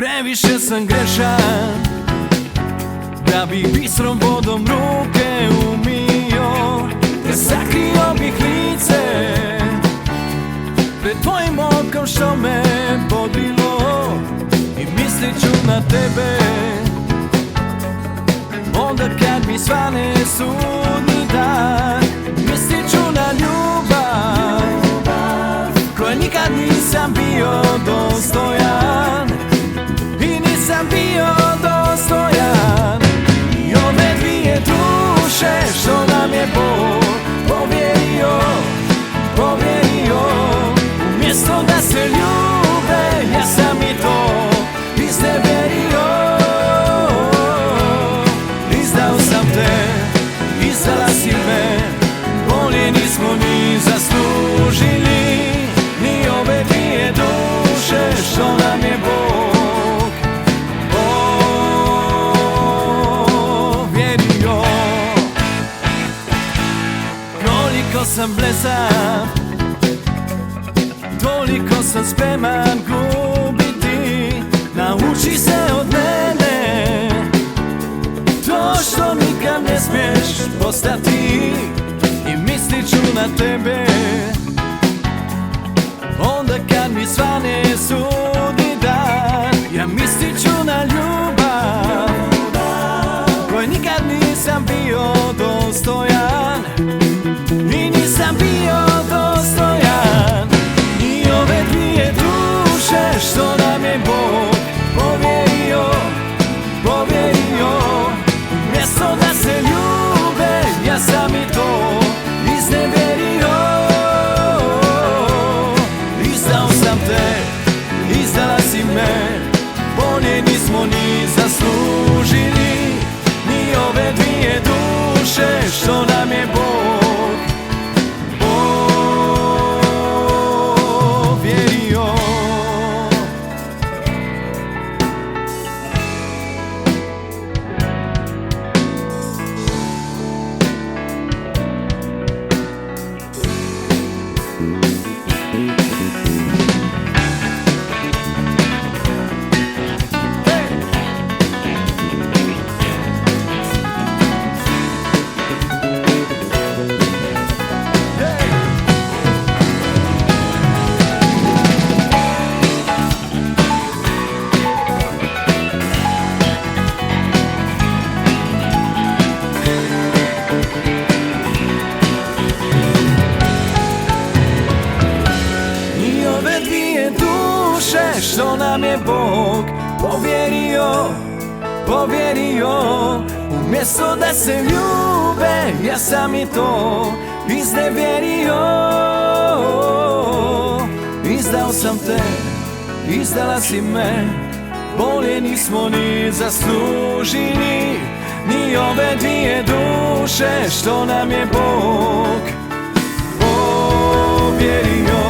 Previše sam grešan da bi bistrom vodom ruke umio, da sakrio bih lice pred tvojim okom što me bodrilo. I mislit ću na tebe onda kad mi svane sudnji dan. Mislit ću na ljubav koje nikad nisam bio dostojan i nisam bio dostojan. I ove dvije duše što nam je Bog povjerio, umjesto da se ljube, ja sam i to izneverio. Izdao sam te, izdala si me, bolje nismo ni zaslužili. Ni ove dvije duše što nam je Bog povjerio. Koliko sam blesav, toliko sam spreman gubiti. Nauči se od mene to što nikad ne smiješ postati. I mislit ću na tebe onda kad mi svane sudnji dan. Ja mislit ću na ljubav koje nikad nisam bio dostojan i nisam bio dostojan. I ove dvije duše što nam je Bog povjerio, mjesto da se ljube, ja sam i to izneverio. Izdao sam te, izdala si me, bolje nismo ni zaslužili. Ni ove dvije duše što nam je Bog povjerio. Što nam je Bog povjerio, umjesto da se ljube, ja sam i to iznevjerio. Izdao sam te, izdala si me, bolje nismo ni zaslužili. Ni ove dvije duše što nam je Bog povjerio.